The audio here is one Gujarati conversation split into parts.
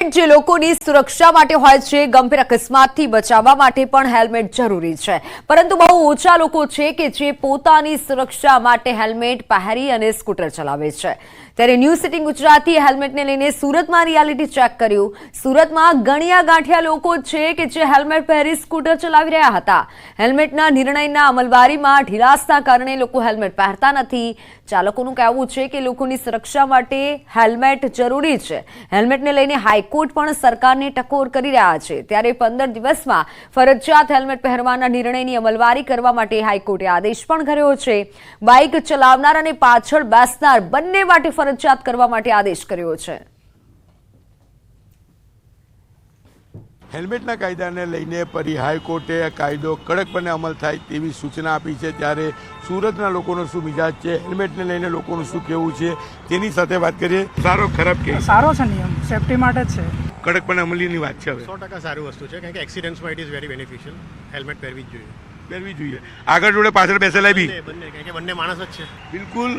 જે લોકોની સુરક્ષા માટે હોય છે, ગંભીર અકસ્માતથી બચાવવા માટે પણ હેલ્મેટ જરૂરી છે, પરંતુ બહુ ઓછા લોકો છે કે જે પોતાની સુરક્ષા માટે હેલ્મેટ પહેરી અને સ્કૂટર ચલાવે છે। ત્યારે ન્યૂઝ સિટી ગુજરાતી હેલ્મેટને લઈને સુરતમાં રિયાલિટી ચેક કર્યું। સુરતમાં ગણ્યા ગાંઠિયા લોકો છે કે જે હેલ્મેટ પહેરી સ્કૂટર ચલાવી રહ્યા હતા। હેલ્મેટના નિર્ણયના અમલવારીમાં ઢીલાસના કારણે લોકો હેલ્મેટ પહેરતા નથી। ચાલકોનું કહેવું છે કે લોકોની સુરક્ષા માટે હેલ્મેટ જરૂરી છે। હેલ્મેટને લઈને હાઈકોર્ટ પણ સરકારને ટકોર કરી રહ્યા છે। ત્યારે 15 દિવસમાં ફરજિયાત હેલ્મેટ પહેરવાના નિર્ણયની અમલવારી કરવા માટે હાઈકોર્ટે આદેશ પણ કર્યો છે। બાઇક ચલાવનાર અને પાછળ બેસનાર બંને માટે ફરજિયાત કરવા માટે આદેશ કર્યો છે। હેલ્મેટના કાયદાને લઈને ફરી હાઈકોર્ટે કાયદો કડકપણે અમલ થાય તેવી સૂચના આપી છે। ત્યારે સુરતના લોકોનો શું મિજાજ છે, હેલ્મેટને લઈને લોકોનું શું કહેવું છે તેની સાથે વાત કરીએ। સારો ખરાબ કે સારો છે નિયમ, સેફટી માટે જ છે, કડકપણે અમલીની વાત છે। હવે 100% સારી વસ્તુ છે, કારણ કે એક્સિડન્ટ્સમાં it is very beneficial. Helmet પહેરવી જ જોઈએ। આગળ જોડે પાછળ બેસેલા બી બંને, કારણ કે બંને માણસ જ છે। બિલકુલ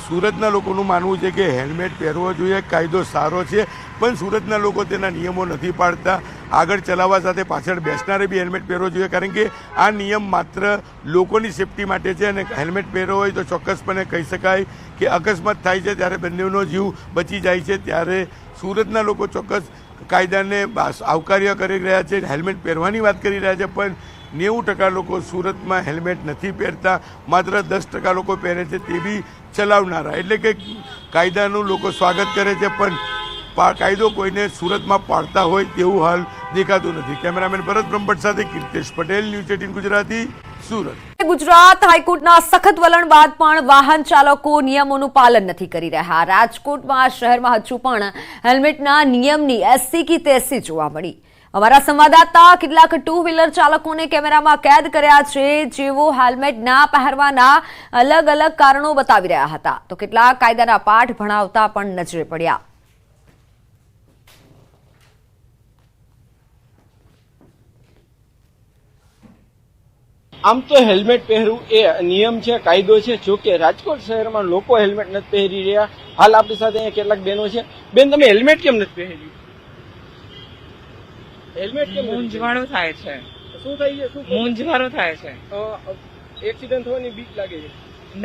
સુરતના લોકોનું માનવું છે કે હેલ્મેટ પહેરવો જોઈએ, કાયદો સારો છે, પણ સુરતના લોકો તેના નિયમો નથી પાડતા। આગળ ચલાવવા સાથે પાછળ બેસનારે બી હેલ્મેટ પહેરવો જોઈએ, કારણ કે આ નિયમ માત્ર લોકોની સેફટી માટે છે અને હેલ્મેટ પહેરવો હોય તો ચોક્કસપણે કહી શકાય કે અકસ્માત થાય છે ત્યારે બંનેનો જીવ બચી જાય છે। ત્યારે સુરતના લોકો ચોક્કસ કાયદાને આવકાર્ય કરી રહ્યા છે, હેલ્મેટ પહેરવાની વાત કરી રહ્યા છે, પણ 90% લોકો સુરતમાં હેલ્મેટ નથી પહેરતા, માત્ર 10% લોકો પહેરે છે, તે બી ચલાવનારા। એટલે કે કાયદાનું લોકો સ્વાગત કરે છે, પણ કાયદો કોઈને સુરતમાં પાડતા હોય તેવું હાલ દેખાતું નથી। કેમેરામેન ભરત બ્રહ્મભટ્ટ સાથે કીર્તેશ પટેલ, ન્યૂઝ 18 ગુજરાતી, સુરત। ગુજરાત હાઈકોર્ટના સખત વલણ બાદ પણ વાહન ચાલકો નિયમોનું પાલન નથી કરી રહ્યા। રાજકોટમાં શહેરમાં હજુ પણ હેલ્મેટના નિયમની એસી કી તેસી જોવા મળી। અમારા સંવાદદાતા કેટલાક ટુ વ્હીલર ચાલકોને કેમેરામાં કેદ કર્યા છે, જેઓ હેલ્મેટ ના પહેરવાના અલગ અલગ કારણો બતાવી રહ્યા હતા, તો કેટલાક કાયદાના પાઠ ભણાવતા પણ નજરે પડ્યા। આમ તો હેલ્મેટ પહેરવું એ નિયમ છે, કાયદો છે। જો કે રાજકોટ શહેરમાં લોકો હેલ્મેટ નથી પહેરી રહ્યા। હાલ આપણી સાથે અહીંયા કેટલાક બહેનો છે। બેન, તમે હેલ્મેટ કેમ નથી પહેર્યું? હેલ્મેટ કેમ? મૂંઝવણો થાય છે। શું થાય છે? શું મૂંઝવણો થાય છે? એક્સિડન્ટ થવાની બીક લાગે છે?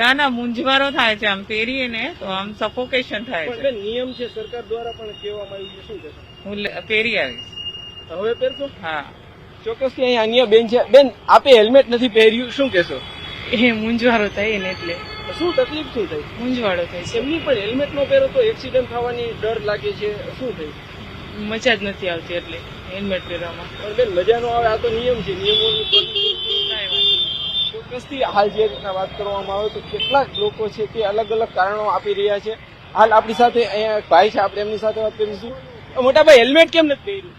ના ના, મૂંઝવણો થાય છે। આમ પહેરીએ ને તો આમ સફોકેશન થાય પણ છે। બેન, નિયમ છે, સરકાર દ્વારા પણ કહેવામાં આવ્યું છે, શું કહેશો? હું પહેરી આવીશ। હવે પહેરશો? હા, ચોક્કસથી અહીંયા અન્ય બેન છે। બેન, આપે હેલ્મેટ નથી પહેર્યું, શું કહેશો? એ મૂંઝવણો થાય ને એટલે શું તકલીફ શું થઈ? મૂંઝવણો થાય છે। એમની પણ હેલ્મેટ ન પહેરો તો એક્સિડન્ટ થવાની ડર લાગે છે, શું થઈ? મજા જ નથી આવતી એટલે હેલ્મેટ પહેરવામાં। પણ બેન, મજા નો આવે, આ તો નિયમ છે, નિયમોની કાંઈ વાંધો નહીં। ચોક્કસથી હાલ જે રીતના વાત કરવામાં આવે તો કેટલાક લોકો છે તે અલગ અલગ કારણો આપી રહ્યા છે। હાલ આપણી સાથે અહીંયા એક ભાઈ છે, આપણે એમની સાથે વાત કરીશું। મોટા ભાઈ, હેલ્મેટ કેમ નથી પહેર્યું?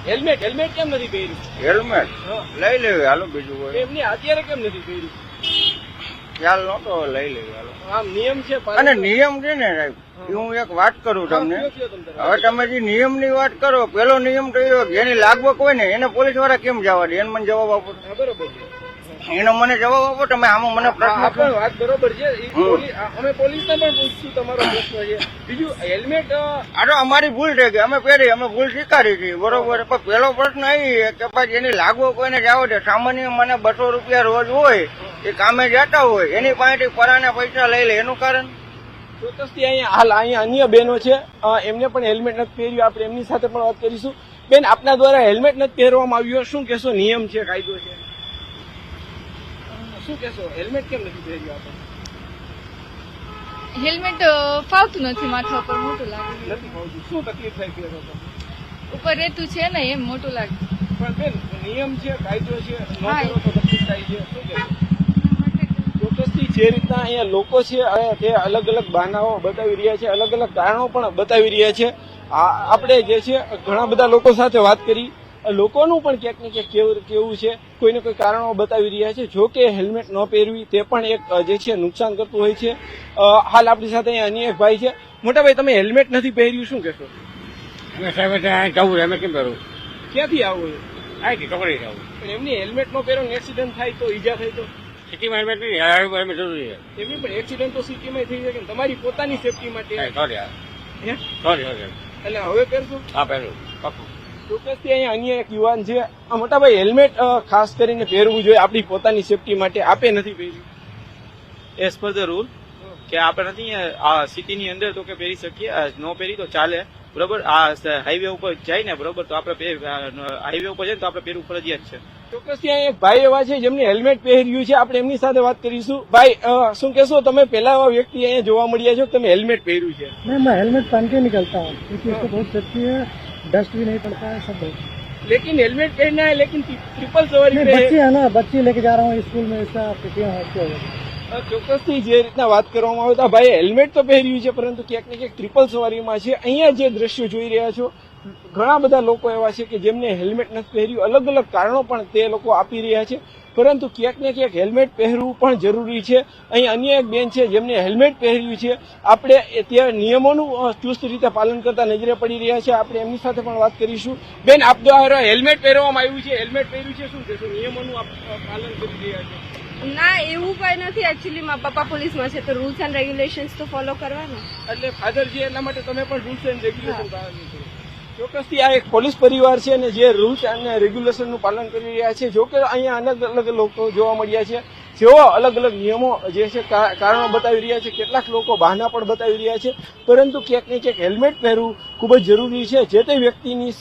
હેલ્મેટ કેમ નથી પહેર્યું? હેલ્મેટ લઈ લેવી, હાલો, બીજું હોય એમની અત્યારે કેમ નથી પહેર્યું? ખ્યાલ નતો, લઈ લેવી, હાલો। આમ નિયમ છે, અને નિયમ છે ને સાહેબ, એ હું એક વાત કરું તમને। હવે તમે જે નિયમની વાત કરો, પેલો નિયમ તો એ જેની લાગવક હોય ને એને પોલીસ વાળા કેમ જવા દે? એને મને જવાબ આપો। બરોબર છે, એનો મને જવાબ આપો તમે। આમાં મને આ પ્રશ્ન પણ વાત બરોબર છે। અમે પોલીસને પણ પૂછશું, તમારો પ્રશ્ન છે। બીજું, હેલ્મેટ આ તો અમારી ભૂલ છે કે અમે પહેરી, અમે ભૂલ સ્વીકારી હતી, બરોબર। પણ પેલો પ્રશ્ન એ કે પછી એની લાગવક કોઈને જવા દે? સામાન્ય મને 200 રૂપિયા રોજ હોય, એ કામે જતા હોય, એની પાસેથી પરાના પૈસા લઈ લે, એનું કારણ? ચોક્કસથી અહીંયા અન્ય બહેનો છે, એમને પણ હેલ્મેટ નથી પહેર્યું, આપણે એમની સાથે પણ વાત કરીશું। બેન, આપના દ્વારા હેલ્મેટ નથી પહેરવામાં આવ્યું, શું કહેશો? નિયમ છે, કાયદો છે, શું કહેશો? હેલ્મેટ કેમ નથી પહેર્યું? આપણે હેલ્મેટ ફાવતું નથી, માથા ઉપર મોટું લાગે, નથી ફાવતું, શું તકલીફ થાય પહેરો તો? ઉપર રહેતું છે ને એમ મોટું લાગે। પણ બેન, નિયમ છે, કાયદો છે, ન પહેરો તો તકલીફ થાય છે, શું કહેશો? ચોક્કસથી જે રીતના અહીંયા લોકો છે તે અલગ અલગ બહાનાઓ બતાવી રહ્યા છે, અલગ અલગ કારણો પણ બતાવી રહ્યા છે। આપણે જે છે ઘણા બધા લોકો સાથે વાત કરી, લોકોનું પણ ક્યાંક ને ક્યાંક કેવું છે, કોઈને કોઈ કારણો બતાવી રહ્યા છે। જો કે હેલ્મેટ ન પહેરવી તે પણ એક જે છે નુકસાન કરતું હોય છે। હાલ આપણી સાથે અહીંયા અન્ય એક ભાઈ છે। મોટા ભાઈ, તમે હેલ્મેટ નથી પહેર્યું, શું કહેશો? સાહેબ જવું, અમે કેમ પહેરવું? ક્યાંથી આવું? અહીંથી ટોકડી જવું। પણ એમની હેલ્મેટ ન પહેરો, એક્સિડન્ટ થાય તો ઈજા થાય તો? સિટીમાં હેલ્મેટ નહીં, હેલ્મેટ જરૂરી એમની પણ એક્સિડન્ટ તો સિટીમાં થઈ શકે ને, તમારી પોતાની સેફટી માટે। છે। સોરી, હે? Sorry, sorry. એટલે હવે પહેરશું? હા પહેલું પાકું. ચોક્કસથી અહીંયા અન્ય એક યુવાન છે. આ મોટાભાઈ હેલ્મેટ ખાસ કરીને પહેરવું જોઈએ આપણી પોતાની સેફટી માટે. આપે નથી પહેર્યું? એઝ પર ધ રૂલ કે આપણે નથી આ સિટીની અંદર તો કે પહેરી શકીએ, નો પહેરી તો ચાલે, બરોબર. આ હાઈવે ઉપર જાય ને, બરોબર, તો આપણે હાઈવે ઉપર જાય તો આપણે પહેરવું ફરજિયાત છે. ચોક્કસથી અહીંયા એક ભાઈ એવા છે જેમને હેલ્મેટ પહેર્યું છે. આપણે એમની સાથે વાત કરીશું. ભાઈ, શું કહેશો, તમે પહેલા એવા વ્યક્તિ અહીંયા જોવા મળ્યા છો, તમે હેલ્મેટ પહેર્યું છે? मैं हेलमेट पहन के निकलता हूँ क्योंकि इसको बहुत सेफ्टी है, डस्ट भी नहीं पड़ता है, सब बहुत। लेकिन हेलमेट पहनना है, लेकिन ट्रिपल सवारी पे बच्चे है ना, बच्चे लेके जा रहा हूँ स्कूल में, इसका पीटीएम होती है। ચોક્કસથી જે રીતના વાત કરવામાં આવે તો આ ભાઈ હેલ્મેટ તો પહેર્યું છે, પરંતુ ક્યાંક ને ક્યાંક ટ્રિપલ સવારીમાં છે. અહીંયા જે દ્રશ્યો જોઈ રહ્યા છો, ઘણા બધા લોકો એવા છે કે જેમને હેલ્મેટ નથી પહેર્યું. અલગ અલગ કારણો પણ તે લોકો આપી રહ્યા છે, પરંતુ ક્યાંક ને ક્યાંક હેલ્મેટ પહેરવું પણ જરૂરી છે. અહીં અન્ય એક બેન છે જેમને હેલ્મેટ પહેર્યું છે. આપણે ત્યાં નિયમોનું ચુસ્ત રીતે પાલન કરતા નજરે પડી રહ્યા છે. આપણે એમની સાથે પણ વાત કરીશું. બેન, આપ દ્વારા હેલ્મેટ પહેરવામાં આવ્યું છે, હેલ્મેટ પહેર્યું છે, શું કહેશો? નિયમોનું પાલન કરી રહ્યા છે? ના, એવું કઈ નથી. એકચ્યુઅલી મારા પપ્પા પોલીસમાં છે તો રૂલ્સ એન્ડ રેગ્યુલેશન્સ તો ફોલો કરવાના. એટલે ફાધર છે એટલા માટે તમે પણ રૂલ્સ એન્ડ રેગ્યુલેશન પાલન કરો. ચોક્કસથી આ એક પોલીસ પરિવાર છે અને જે રૂલ્સ અને રેગ્યુલેશનનું પાલન કરી રહ્યા છે. જોકે અહીંયા અલગ અલગ લોકો જોવા મળ્યા છે જેઓ અલગ અલગ નિયમો જે છે કારણો બતાવી રહ્યા છે. કેટલાક લોકો બહાના પણ બતાવી રહ્યા છે, પરંતુ ક્યાંક ને ક્યાંક હેલ્મેટ પહેરવું ખૂબ જ જરૂરી છે. જે તે વ્યક્તિની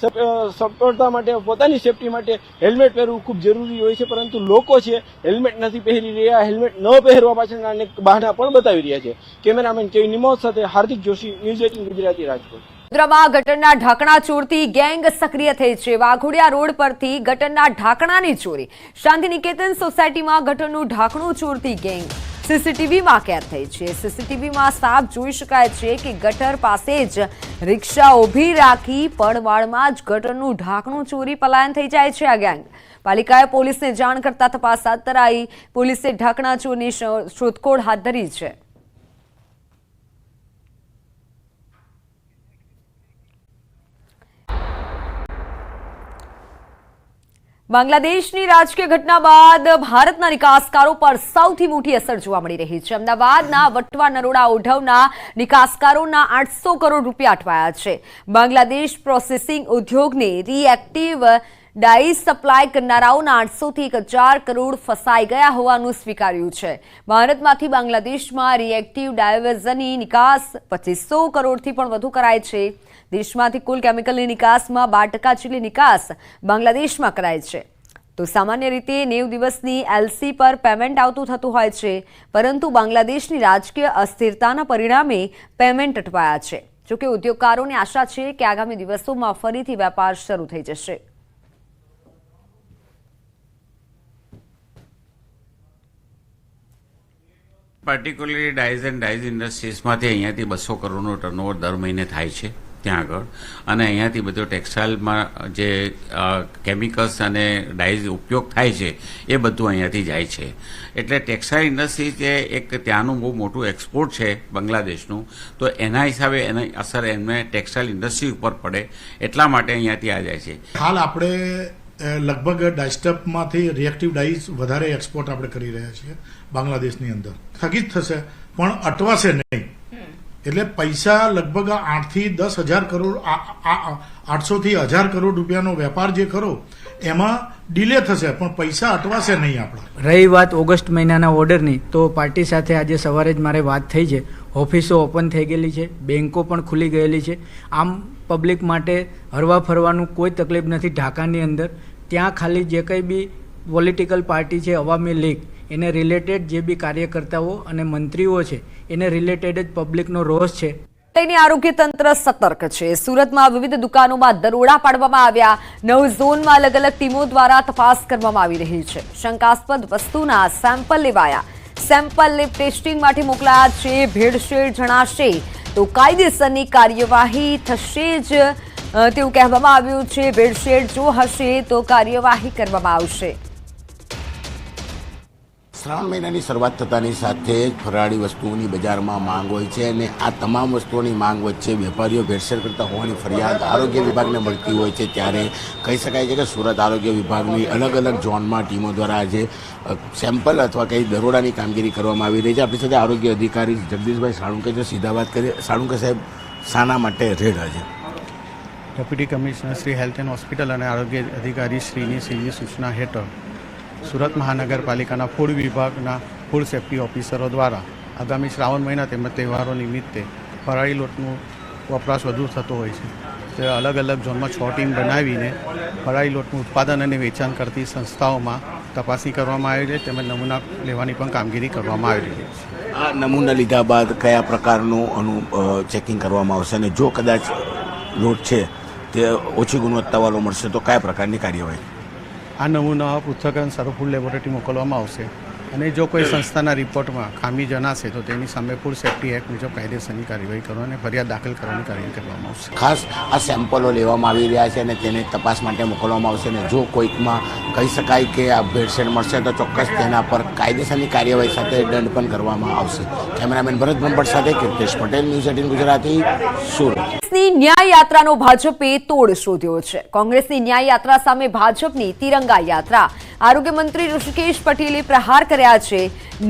સફળતા માટે, પોતાની સેફટી માટે હેલ્મેટ પહેરવું ખૂબ જરૂરી હોય છે, પરંતુ લોકો છે હેલ્મેટ નથી પહેરી રહ્યા. હેલ્મેટ ન પહેરવા પાછળના અનેક બહાના પણ બતાવી રહ્યા છે. કેમેરામેન કે નિમોદ સાથે હાર્દિક જોશી, ન્યૂઝ 18 ગુજરાતી, રાજકોટ. વડોદરામાં ગટરના ઢાંકણા ચોરતી ગેંગ સક્રિય થઈ છે. વાઘોડિયા રોડ પરથી ગટરના ઢાંકણાની ચોરી. શાંતિનિકેતન સોસાયટીમાં ગટરનું ઢાંકણું ચોરતી ગેંગ સીસીટીવીમાં કેદ થઈ છે. સીસીટીવીમાં સાફ જોઈ શકાય છે કે ગટર પાસે જ રિક્ષા ઊભી રાખી પડવાળમાં જ ગટરનું ઢાંકણું ચોરી પલાયન થઈ જાય છે આ ગેંગ. પાલિકાએ પોલીસને જાણ કરતા તપાસ હાથ ધરાઈ. પોલીસે ઢાંકણા ચોરની શોધખોળ હાથ ધરી છે. બાંગ્લાદેશની રાજકીય ઘટના બાદ ભારતના નિકાસકારો પર સૌથી મોટી અસર જોવા મળી રહી છે. અમદાવાદના વટવા નરોડા ઓઢવના નિકાસકારોના 800 કરોડ રૂપિયા અટવાયા છે. બાંગ્લાદેશ પ્રોસેસિંગ ઉદ્યોગને રિએક્ટિવ ડાઈ સપ્લાય કરનારાઓના 800 થી 1000 કરોડ ફસાઈ ગયા હોવાનું સ્વીકાર્યું છે. ભારતમાંથી બાંગ્લાદેશમાં રિએક્ટિવ ડાયવર્ઝનની નિકાસ 2500 કરોડથી પણ વધુ કરાય છે. દેશમાંથી કુલ કેમિકલની નિકાસમાં 12% જેટલી નિકાસ બાંગ્લાદેશમાં કરાય છે. તો સામાન્ય રીતે 90 દિવસની એલસી પર પેમેન્ટ આવતું થતું હોય છે, પરંતુ બાંગ્લાદેશની રાજકીય અસ્થિરતાના પરિણામે પેમેન્ટ અટવાયા છે. જોકે ઉદ્યોગકારોને આશા છે કે આગામી દિવસોમાં ફરીથી વેપાર શરૂ થઈ જશે. પર્ટિક્યુલરલી ડાઇઝ એન્ડ ડાઇઝ ઇન્ડસ્ટ્રીઝમાંથી અહીંયાથી 200 કરોડનો ટર્નઓવર દર મહિને થાય છે ત્યાં આગળ, અને અહીંયાથી બધો ટેક્સટાઇલમાં જે કેમિકલ્સ અને ડાઇઝ ઉપયોગ થાય છે એ બધું અહીંયાથી જાય છે. એટલે ટેક્સટાઇલ ઇન્ડસ્ટ્રી જે એક ત્યાંનું બહુ મોટું એક્સપોર્ટ છે બાંગ્લાદેશનું, તો એના હિસાબે એની અસર એમને ટેક્સટાઇલ ઇન્ડસ્ટ્રી ઉપર પડે એટલા માટે અહીંયાથી આ જાય છે. હાલ આપણે લગભગ ડાયસ્ટપમાંથી રિએક્ટિવ ડાઈઝ વધારે એક્સપોર્ટ આપણે કરી રહ્યા છીએ બાંગ્લાદેશની અંદર. સ્થગિત થશે પણ અટવાશે નહીં. એટલે પૈસા લગભગ 8 થી 10,000 કરોડ 800 થી 1000 કરોડ રૂપિયાનો વેપાર જે ખરો એમાં ડિલે થશે, પણ પૈસા અટવાશે નહીં આપણા. રહી વાત ઓગસ્ટ મહિનાના ઓર્ડરની, તો પાર્ટી સાથે આજે સવારે જ મારે વાત થઈ છે. ઓફિસો ઓપન થઈ ગયેલી છે, બેન્કો પણ ખુલી ગયેલી છે. આમ પબ્લિક માટે હરવા ફરવાનું કોઈ તકલીફ નથી. ઢાકાની અંદર ત્યાં ખાલી જે કંઈ બી પોલિટિકલ પાર્ટી છે, અવામી લીગ, એને રિલેટેડ જે બી કાર્યકર્તાઓ અને મંત્રીઓ છે એને રિલેટેડ જ પબ્લિકનો રોષ છે. આરોગ્ય તંત્ર સતર્ક છે. સુરતમાં વિવિધ દુકાનોમાં દરોડા પાડવામાં આવ્યા. 9 ઝોનમાં અલગ અલગ ટીમો દ્વારા તપાસ કરવામાં આવી રહી છે. શંકાસ્પદ વસ્તુના સેમ્પલ લેવાયા. સેમ્પલ લેબ ટેસ્ટિંગ માટે મોકલાયા છે. ભેળસેળ જણાશે તો કાયદેસરની કાર્યવાહી થશે જ તેવું કહેવામાં આવ્યું છે. ભેળસેળ જો હશે તો કાર્યવાહી કરવામાં આવશે. શ્રાવણ મહિનાની શરૂઆત થતાની સાથે જ ફરાળી વસ્તુઓની બજારમાં માંગ હોય છે, અને આ તમામ વસ્તુઓની માંગ વચ્ચે વેપારીઓ ભેળસેળ કરતા હોવાની ફરિયાદ આરોગ્ય વિભાગને મળતી હોય છે. ત્યારે કહી શકાય છે કે સુરત આરોગ્ય વિભાગની અલગ અલગ ઝોનમાં ટીમો દ્વારા આજે સેમ્પલ અથવા કંઈ દરોડાની કામગીરી કરવામાં આવી રહી છે. આપણી સાથે આરોગ્ય અધિકારી જગદીશભાઈ સાળુંકે છે, સીધા વાત કરીએ. સાળુંકે સાહેબ, શાના માટે રેડ આજે? Deputy commissioner Shri health and hospital અને આરોગ્ય અધિકારી શ્રીની સીધી સૂચના હેઠળ સુરત મહાનગરપાલિકાના ફૂડ વિભાગના ફૂડ સેફ્ટી ઓફિસરો દ્વારા આગામી શ્રાવણ મહિના તેમજ તહેવારો નિમિત્તે ફરાળી લોટનું વપરાશ વધુ થતો હોય છે. તે અલગ અલગ ઝોનમાં 6 ટીમ બનાવીને ફરાળી લોટનું ઉત્પાદન અને વેચાણ કરતી સંસ્થાઓમાં તપાસણી કરવામાં આવી છે તેમજ નમૂના લેવાની પણ કામગીરી કરવામાં આવી રહી છે. આ નમૂના લીધા બાદ કયા પ્રકારનું ચેકિંગ કરવામાં આવશે અને જો કદાચ લોટ છે તે ઓછી ગુણવત્તાવાળો મળશે તો કયા પ્રકારની કાર્યવાહી? આ નમૂના પૃથ્થકરણ સારું ફૂડ લેબોરેટરી મોકલવામાં આવશે અને જો કોઈ સંસ્થાના રિપોર્ટમાં ખામી જણાશે તો તેની સામે ફૂડ સેફ્ટી એક્ટ મુજબ કાયદેસરની કાર્યવાહી કરવા અને ફરિયાદ દાખલ કરવાની કાર્યવાહી કરવામાં આવશે. ખાસ આ સેમ્પલો લેવામાં આવી રહ્યા છે અને તેને તપાસ માટે મોકલવામાં આવશે અને જો કોઈકમાં કહી શકાય કે આ ભેળસેળ મળશે તો ચોક્કસ તેના પર કાયદેસરની કાર્યવાહી સાથે દંડ પણ કરવામાં આવશે. કેમેરામેન ભરત બ્રહ્મભટ્ટ સાથે કીર્તેશ પટેલ, ન્યૂઝ 18 ગુજરાતી, સુરત. કોંગ્રેસની ન્યાય યાત્રાનો ભાજપે તોડ શોધ્યો છે. કોંગ્રેસની ન્યાય યાત્રા સામે ભાજપની તિરંગા યાત્રા. આરોગ્ય મંત્રી ઋષિકેશ પટેલે પ્રહાર કર્યા છે.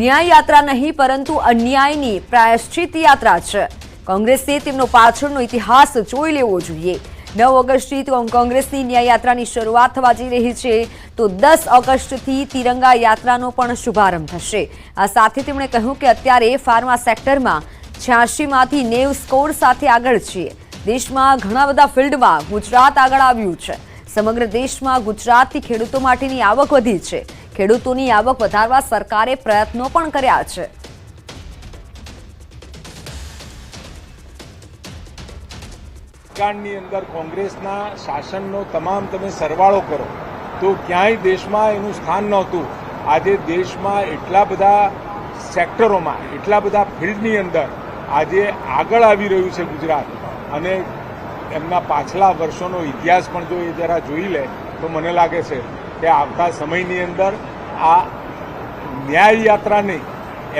ન્યાય યાત્રા નહીં પરંતુ અન્યાયની પ્રાયશ્ચિત યાત્રા છે. કોંગ્રેસે તેમનો પાછળનો ઇતિહાસ જોઈ લેવો જોઈએ. 9 ઓગસ્ટથી કોંગ્રેસની ન્યાય યાત્રાની શરૂઆત થવા જઈ રહી છે તો 10 ઓગસ્ટથી તિરંગા યાત્રાનો પણ શુભારંભ થશે. આ સાથે તેમણે કહ્યું કે અત્યારે ફાર્મા સેક્ટરમાં 86માંથી 90 સ્કોર સાથે આગળ છીએ. દેશમાં ઘણા બધા ફિલ્ડમાં ગુજરાત આગળ આવ્યું છે. સમગ્ર દેશમાં ગુજરાતથી ખેડૂતો માટેની આવક વધી છે. ખેડૂતોની આવક વધારવા સરકારે પ્રયત્નો પણ કર્યા છે. ભૂતકાળની અંદર કોંગ્રેસના શાસનનો તમામ તમે સરવાળો કરો તો ક્યાંય દેશમાં એનું સ્થાન નહોતું. આજે દેશમાં એટલા બધા સેક્ટરોમાં, એટલા બધા ફિલ્ડની અંદર આજે આગળ આવી રહ્યું છે ગુજરાત. અને એમના પાછલા વર્ષોનો ઇતિહાસ પણ જો એ જરા જોઈ લે તો મને લાગે છે કે આવતા સમયની અંદર આ ન્યાય યાત્રા નહીં,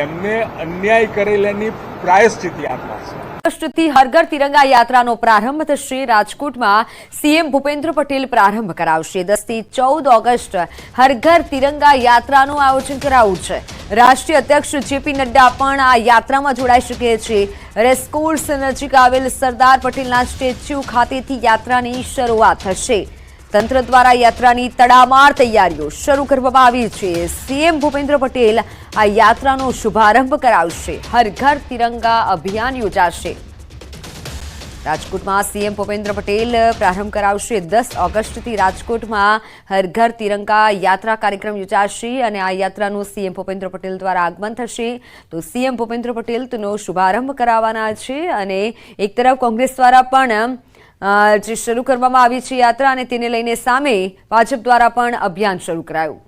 એમને અન્યાય કરેલાની પ્રાયશ્ચિત યાત્રા છે. ઓગસ્ટથી હર ઘર તિરંગા યાત્રાનો પ્રારંભ થશે. રાજકોટમાં સીએમ ભૂપેન્દ્ર પટેલ પ્રારંભ કરાવશે. 10 થી 14 ઓગસ્ટ હર ઘર તિરંગા યાત્રાનું આયોજન કરાયું છે. રાષ્ટ્રીય અધ્યક્ષ જેપી નડ્ડા પણ આ યાત્રામાં જોડાઈ શકે છે. રેસકોર્સ નજીક આવેલ સરદાર પટેલના સ્ટેચ્યુ ખાતેથી યાત્રાની શરૂઆત થશે. તંત્ર દ્વારા યાત્રાની તડામાર તૈયારીઓ શરૂ કરવામાં આવી છે. સીએમ ભૂપેન્દ્ર પટેલ આ યાત્રાનો શુભારંભ કરાવશે. હર ઘર તિરંગા અભિયાન યોજાશે. રાજકોટમાં સીએમ ભૂપેન્દ્ર પટેલ પ્રારંભ કરાવશે. 10 ઓગસ્ટથી રાજકોટમાં હર ઘર તિરંગા યાત્રા કાર્યક્રમ યોજાશે અને આ યાત્રાનું સીએમ ભૂપેન્દ્ર પટેલ દ્વારા આગમન થશે. તો સીએમ ભૂપેન્દ્ર પટેલ તેનો શુભારંભ કરાવવાના છે અને એક તરફ કોંગ્રેસ દ્વારા પણ જે શરૂ કરવામાં આવી છે યાત્રા અને તેને લઈને સામે ભાજપ દ્વારા પણ અભિયાન શરૂ કરાયું.